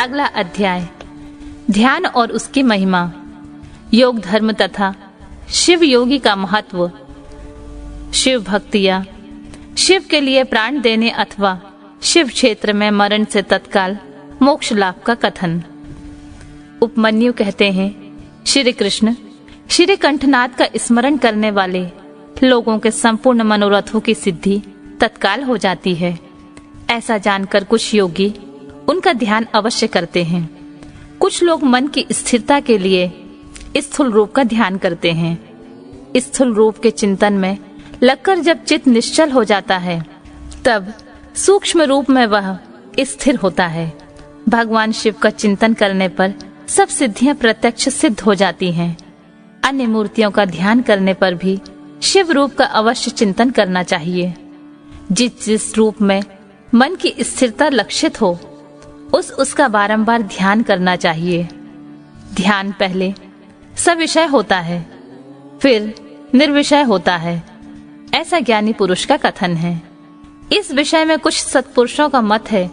अगला अध्याय, ध्यान और उसकी महिमा। योग धर्म तथा शिव योगी का महत्व। शिव भक्तियाँ। शिव के लिए प्राण देने अथवा शिव क्षेत्र में मरण से तत्काल मोक्ष लाभ का कथन। उपमन्यु कहते हैं, श्री कृष्ण श्री कंठनाथ का स्मरण करने वाले लोगों के संपूर्ण मनोरथों की सिद्धि तत्काल हो जाती है। ऐसा जानकर कुछ योगी उनका ध्यान अवश्य करते हैं। कुछ लोग मन की स्थिरता के लिए स्थूल रूप का ध्यान करते हैं। स्थूल रूप के चिंतन में लगकर जब चित्त निश्चल हो जाता है, तब सूक्ष्म रूप में वह स्थिर होता है। भगवान शिव का चिंतन करने पर सब सिद्धियां प्रत्यक्ष सिद्ध हो जाती हैं। अन्य मूर्तियों का ध्यान करने पर भी शिव रूप का अवश्य चिंतन करना चाहिए। जिस रूप में मन की स्थिरता लक्षित हो, उसका बारंबार ध्यान करना चाहिए। ध्यान पहले सविषय होता है, फिर निर्विषय होता है, ऐसा ज्ञानी पुरुष का कथन है। इस विषय में कुछ सत्पुरुषों का मत है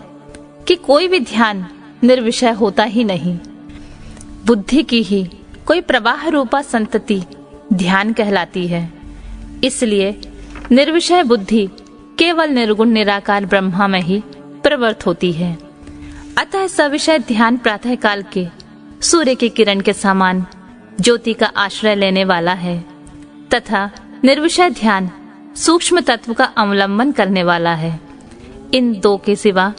कि कोई भी ध्यान निर्विषय होता ही नहीं। बुद्धि की ही कोई प्रवाह रूपा संतति ध्यान कहलाती है। इसलिए निर्विषय बुद्धि केवल निर्गुण निराकार ब्रह्मा में ही प्रवृत्त होती है। अतः सविषय ध्यान प्रातः काल के सूर्य की किरण के समान ज्योति का आश्रय लेने वाला है, तथा निर्विषय ध्यान सूक्ष्म तत्व का अवलंबन करने वाला है। इन दो के सिवा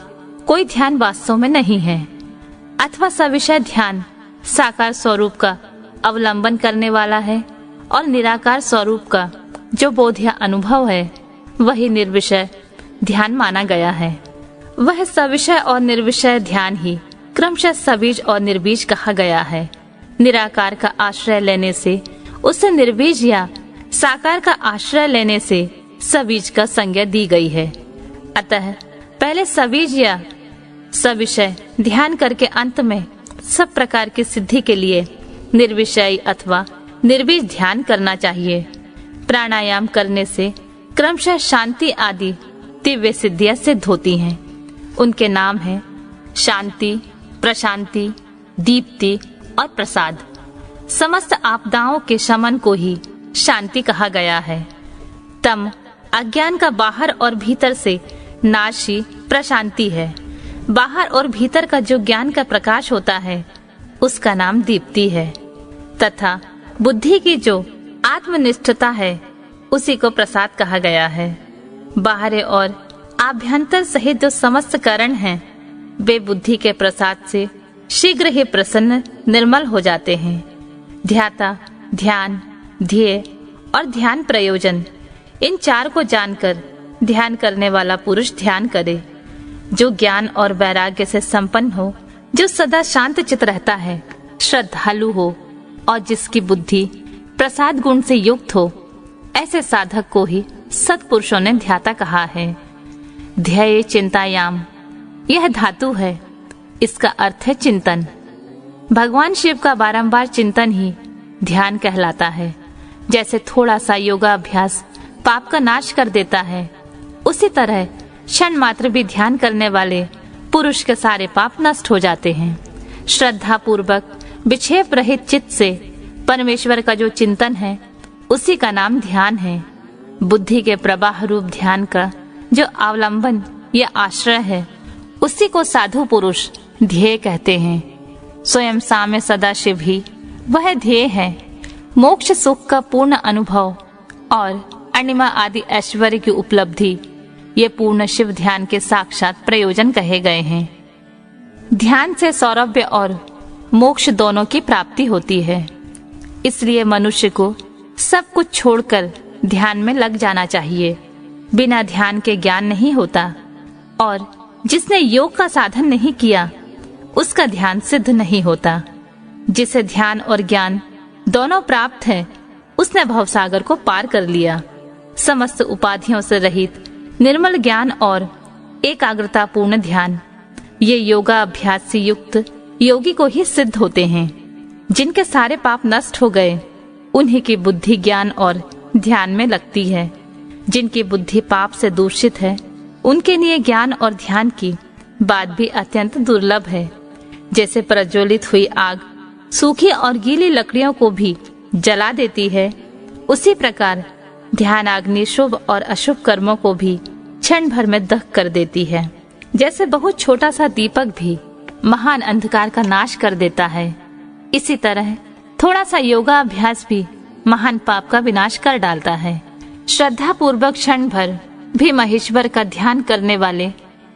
कोई ध्यान वास्तव में नहीं है। अथवा सविषय ध्यान साकार स्वरूप का अवलंबन करने वाला है, और निराकार स्वरूप का जो बोध या अनुभव है वही निर्विषय ध्यान माना गया है। वह सविषय और निर्विषय ध्यान ही क्रमशः सबीज और निर्बीज कहा गया है। निराकार का आश्रय लेने से उसे निर्बीज या साकार का आश्रय लेने से सबीज का संज्ञा दी गई है। अतः पहले सबीज या सविषय ध्यान करके अंत में सब प्रकार की सिद्धि के लिए निर्विषय अथवा निर्बीज ध्यान करना चाहिए। प्राणायाम करने से क्रमशः शांति आदि दिव्य सिद्धियां सिद्ध होती हैं। उनके नाम हैं शांति, प्रशांति, दीप्ति और प्रसाद। समस्त आपदाओं के शमन को ही शांति कहा गया है। तम अज्ञान का बाहर और भीतर से नाश ही प्रशांति है। बाहर और भीतर का जो ज्ञान का प्रकाश होता है उसका नाम दीप्ति है, तथा बुद्धि की जो आत्मनिष्ठता है उसी को प्रसाद कहा गया है। बाहर और आभ्यंतर सहित जो समस्त कारण हैं, वे बुद्धि के प्रसाद से शीघ्र ही प्रसन्न निर्मल हो जाते हैं। ध्याता, ध्यान, ध्येय और ध्यान प्रयोजन, इन चार को जानकर ध्यान करने वाला पुरुष ध्यान करे। जो ज्ञान और वैराग्य से संपन्न हो, जो सदा शांत चित्त रहता है, श्रद्धालु हो और जिसकी बुद्धि प्रसाद गुण से युक्त हो, ऐसे साधक को ही सत्पुरुषों ने ध्याता कहा है। ध्येय चिंतायाम, यह धातु है, इसका अर्थ है चिंतन। भगवान शिव का बारंबार चिंतन ही ध्यान कहलाता है। जैसे थोड़ा सा योगाभ्यास पाप का नाश कर देता है, उसी तरह क्षण मात्र भी ध्यान करने वाले पुरुष के सारे पाप नष्ट हो जाते हैं। श्रद्धा पूर्वक विक्षेप रहित चित्त से परमेश्वर का जो चिंतन है उसी का नाम ध्यान है। बुद्धि के प्रवाह रूप ध्यान का जो अवलंबन या आश्रय है उसी को साधु पुरुष ध्येय कहते हैं। स्वयं साम्य सदा शिव ही वह ध्येय है। मोक्ष सुख का पूर्ण अनुभव और अणिमा आदि ऐश्वर्य की उपलब्धि, ये पूर्ण शिव ध्यान के साक्षात प्रयोजन कहे गए हैं। ध्यान से सौरभ्य और मोक्ष दोनों की प्राप्ति होती है। इसलिए मनुष्य को सब कुछ छोड़कर ध्यान में लग जाना चाहिए। बिना ध्यान के ज्ञान नहीं होता, और जिसने योग का साधन नहीं किया उसका ध्यान सिद्ध नहीं होता। जिसे ध्यान और ज्ञान दोनों प्राप्त है, उसने भवसागर को पार कर लिया। समस्त उपाधियों से रहित निर्मल ज्ञान और एकाग्रता पूर्ण ध्यान, ये योगा अभ्यास से युक्त योगी को ही सिद्ध होते हैं। जिनके सारे पाप नष्ट हो गए, उन्हीं की बुद्धि ज्ञान और ध्यान में लगती है। जिनकी बुद्धि पाप से दूषित है, उनके लिए ज्ञान और ध्यान की बात भी अत्यंत दुर्लभ है। जैसे प्रज्वलित हुई आग सूखी और गीली लकड़ियों को भी जला देती है, उसी प्रकार ध्यान अग्नि शुभ और अशुभ कर्मों को भी क्षण भर में दग्ध कर देती है। जैसे बहुत छोटा सा दीपक भी महान अंधकार का नाश कर देता है, इसी तरह थोड़ा सा योगा अभ्यास भी महान पाप का विनाश कर डालता है। श्रद्धा पूर्वक क्षण भर भी महेश्वर का ध्यान करने वाले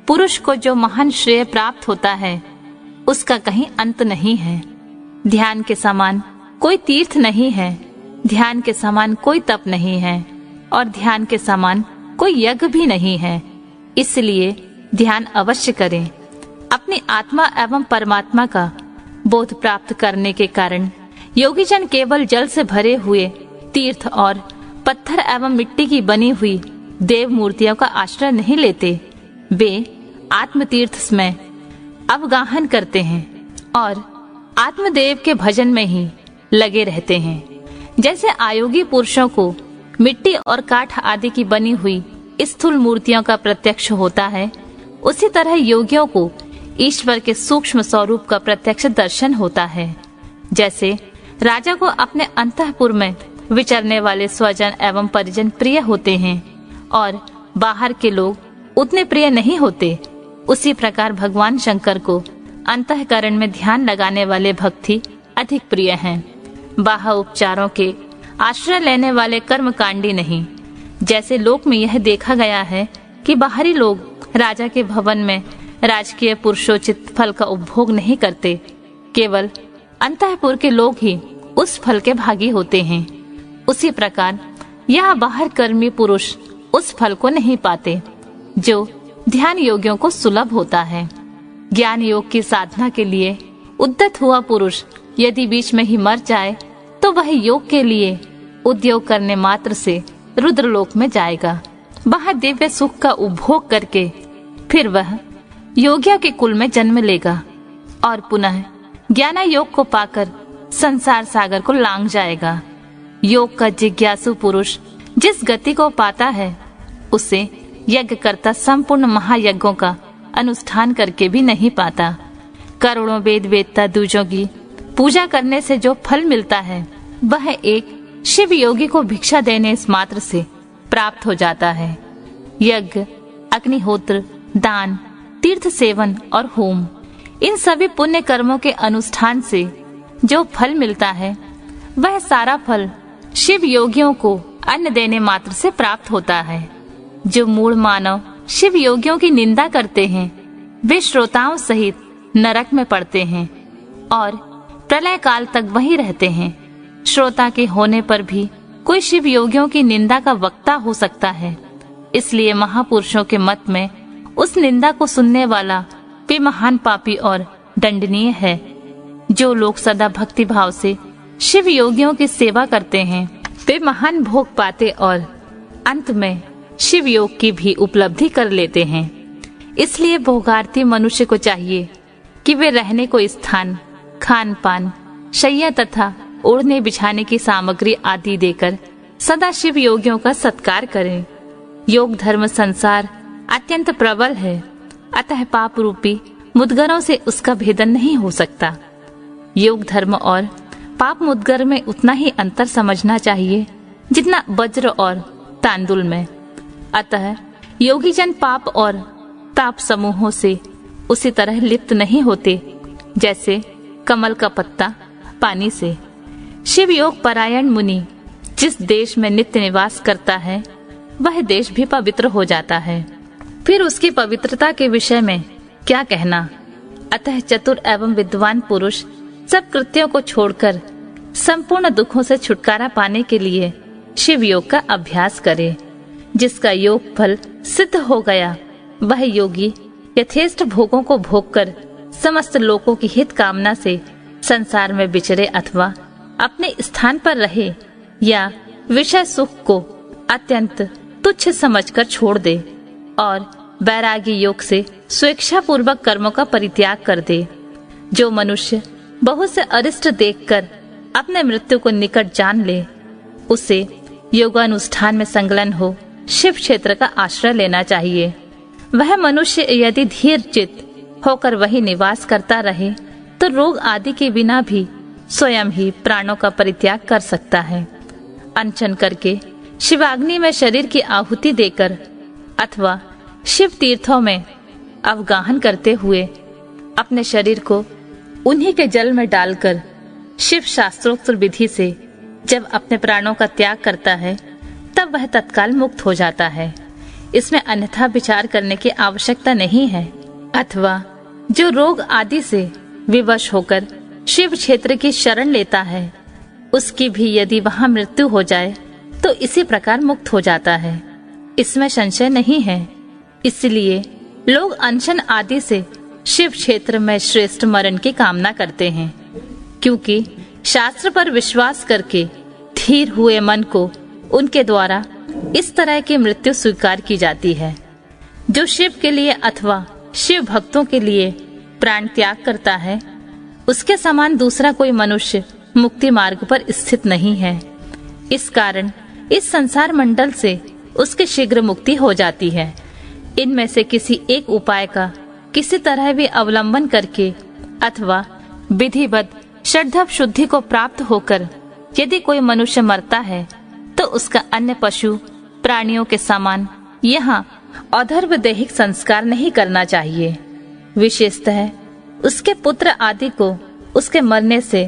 पुरुष को जो महान श्रेय प्राप्त होता है, उसका कहीं अंत नहीं है। ध्यान के समान कोई तीर्थ नहीं है, ध्यान के समान कोई तप नहीं है और ध्यान के समान कोई यज्ञ भी नहीं है। इसलिए ध्यान अवश्य करें। अपनी आत्मा एवं परमात्मा का बोध प्राप्त करने के कारण योगी जन केवल जल से भरे हुए तीर्थ और पत्थर एवं मिट्टी की बनी हुई देव मूर्तियों का आश्रय नहीं लेते, वे आत्म तीर्थ में अवगाहन करते हैं और आत्मदेव के भजन में ही लगे रहते हैं। जैसे आयोगी पुरुषों को मिट्टी और काठ आदि की बनी हुई स्थूल मूर्तियों का प्रत्यक्ष होता है, उसी तरह योगियों को ईश्वर के सूक्ष्म स्वरूप का प्रत्यक्ष दर्शन होता है। जैसे राजा को अपने अंतःपुर में विचरने वाले स्वजन एवं परिजन प्रिय होते हैं और बाहर के लोग उतने प्रिय नहीं होते, उसी प्रकार भगवान शंकर को अंतःकरण में ध्यान लगाने वाले भक्ति अधिक प्रिय हैं। बाह्य उपचारों के आश्रय लेने वाले कर्मकांडी नहीं। जैसे लोक में यह देखा गया है कि बाहरी लोग राजा के भवन में राजकीय पुरुषोचित फल का उपभोग नहीं करते, केवल अंतःपुर के लोग ही उस फल के भागी होते हैं। उसी प्रकार यह बाहर कर्मी पुरुष उस फल को नहीं पाते जो ध्यान योगियों को सुलभ होता है। ज्ञान योग की साधना के लिए उद्यत हुआ पुरुष यदि बीच में ही मर जाए तो वह योग के लिए उद्योग करने मात्र से रुद्रलोक में जाएगा। वह दिव्य सुख का उपभोग करके फिर वह योगियों के कुल में जन्म लेगा और पुनः ज्ञान योग को पाकर संसार सागर को लांघ जाएगा। योग का जिज्ञासु पुरुष जिस गति को पाता है, उसे यज्ञ करता संपूर्ण महायज्ञों का अनुष्ठान करके भी नहीं पाता। करोड़ों वेद वेदता दूजों की पूजा करने से जो फल मिलता है, वह एक शिव योगी को भिक्षा देने इस मात्र से प्राप्त हो जाता है। यज्ञ, अग्निहोत्र, दान, तीर्थ सेवन और होम, इन सभी पुण्य कर्मों के अनुष्ठान से जो फल मिलता है, वह सारा फल शिव योगियों को अन्न देने मात्र से प्राप्त होता है। जो मूढ़ मानव शिव योगियों की निंदा करते हैं, वे श्रोताओं सहित नरक में पड़ते हैं और प्रलय काल तक वहीं रहते हैं। श्रोता के होने पर भी कोई शिव योगियों की निंदा का वक्ता हो सकता है, इसलिए महापुरुषों के मत में उस निंदा को सुनने वाला वे महान पापी और दंडनीय है। जो लोग सदा भक्ति भाव से शिव योगियों की सेवा करते हैं, वे महान भोग पाते और अंत में शिव योग की भी उपलब्धि कर लेते हैं। इसलिए भोगार्थी मनुष्य को चाहिए कि वे रहने को स्थान, खान पान, शैया तथा ओढ़ने बिछाने की सामग्री आदि देकर सदा शिव योगियों का सत्कार करें। योग धर्म संसार अत्यंत प्रबल है, अतः पाप रूपी मुद्गरों से उसका भेदन नहीं हो सकता। योग धर्म और पाप मुद्गर में उतना ही अंतर समझना चाहिए जितना वज्र और तांदुल में। अतः योगी जन पाप और ताप समूहों से उसी तरह लिप्त नहीं होते जैसे कमल का पत्ता पानी से। शिव योग परायण मुनि जिस देश में नित्य निवास करता है, वह देश भी पवित्र हो जाता है। फिर उसकी पवित्रता के विषय में क्या कहना। अतः चतुर एवं विद्वान पुरुष सब कृत्यों को छोड़कर संपूर्ण दुखों से छुटकारा पाने के लिए शिव योग का अभ्यास करे। जिसका योग फल सिद्ध हो गया, वह योगी यथेष्ट भोगों को भोगकर समस्त लोगों की हित कामना से संसार में विचरे अथवा अपने स्थान पर रहे या विषय सुख को अत्यंत तुच्छ समझकर छोड़ दे और वैरागी योग से स्वेच्छा पूर्वक कर्मों का परित्याग कर दे। जो मनुष्य बहुत से अरिष्ट देखकर अपने मृत्यु को निकट जान ले, उसे योगानुष्ठान में संलग्न हो शिव क्षेत्र का आश्रय लेना चाहिए। वह मनुष्य यदि धीर चित्त होकर वही निवास करता रहे तो रोग आदि के बिना भी स्वयं ही प्राणों का परित्याग कर सकता है। अनशन करके शिवाग्नि में शरीर की आहुति देकर अथवा शिव तीर्थों में अवगाहन करते हुए अपने शरीर को उन्हीं के जल में डालकर शिव शास्त्रोक्त विधि से जब अपने प्राणों का त्याग करता है तब वह तत्काल मुक्त हो जाता है। इसमें अन्यथा विचार करने की आवश्यकता नहीं है। अथवा जो रोग आदि से विवश होकर शिव क्षेत्र की शरण लेता है उसकी भी यदि वहां मृत्यु हो जाए तो इसी प्रकार मुक्त हो जाता है, इसमें संशय नहीं है। इसलिए लोग अनशन आदि से शिव क्षेत्र में श्रेष्ठ मरण की कामना करते हैं, क्योंकि शास्त्र पर विश्वास करके धीर हुए मन को उनके द्वारा इस तरह की मृत्यु स्वीकार की जाती है। जो शिव के लिए अथवा शिव भक्तों के लिए प्राण त्याग करता है उसके समान दूसरा कोई मनुष्य मुक्ति मार्ग पर स्थित नहीं है। इस कारण इस संसार मंडल से उसकी शीघ्र मुक्ति हो जाती है। इनमें से किसी एक उपाय का किसी तरह भी अवलंबन करके अथवा विधिवत श्रद्धा शुद्धि को प्राप्त होकर यदि कोई मनुष्य मरता है तो उसका अन्य पशु प्राणियों के समान यहाँ अधर्व दैहिक संस्कार नहीं करना चाहिए। विशेषतः उसके पुत्र आदि को उसके मरने से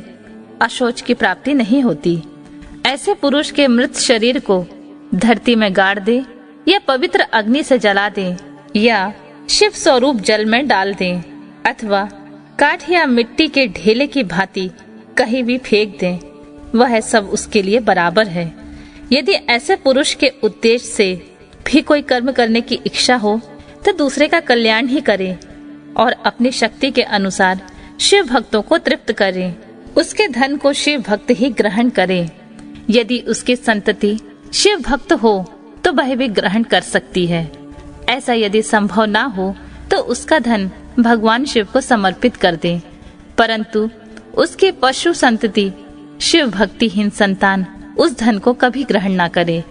अशोच की प्राप्ति नहीं होती। ऐसे पुरुष के मृत शरीर को धरती में गाड़ दे या पवित्र अग्नि से जला दे या शिव स्वरूप जल में डाल दे अथवा काठ या मिट्टी के ढेले की भांति कहीं भी फेंक दे, वह सब उसके लिए बराबर है। यदि ऐसे पुरुष के उद्देश्य से भी कोई कर्म करने की इच्छा हो तो दूसरे का कल्याण ही करे और अपनी शक्ति के अनुसार शिव भक्तों को तृप्त करे। उसके धन को शिव भक्त ही ग्रहण करे। यदि उसकी संतति शिव भक्त हो तो वह भी ग्रहण कर सकती है। ऐसा यदि संभव ना हो तो उसका धन भगवान शिव को समर्पित कर दे, परंतु उसके पशु संतति शिव भक्तिहीन संतान उस धन को कभी ग्रहण ना करे।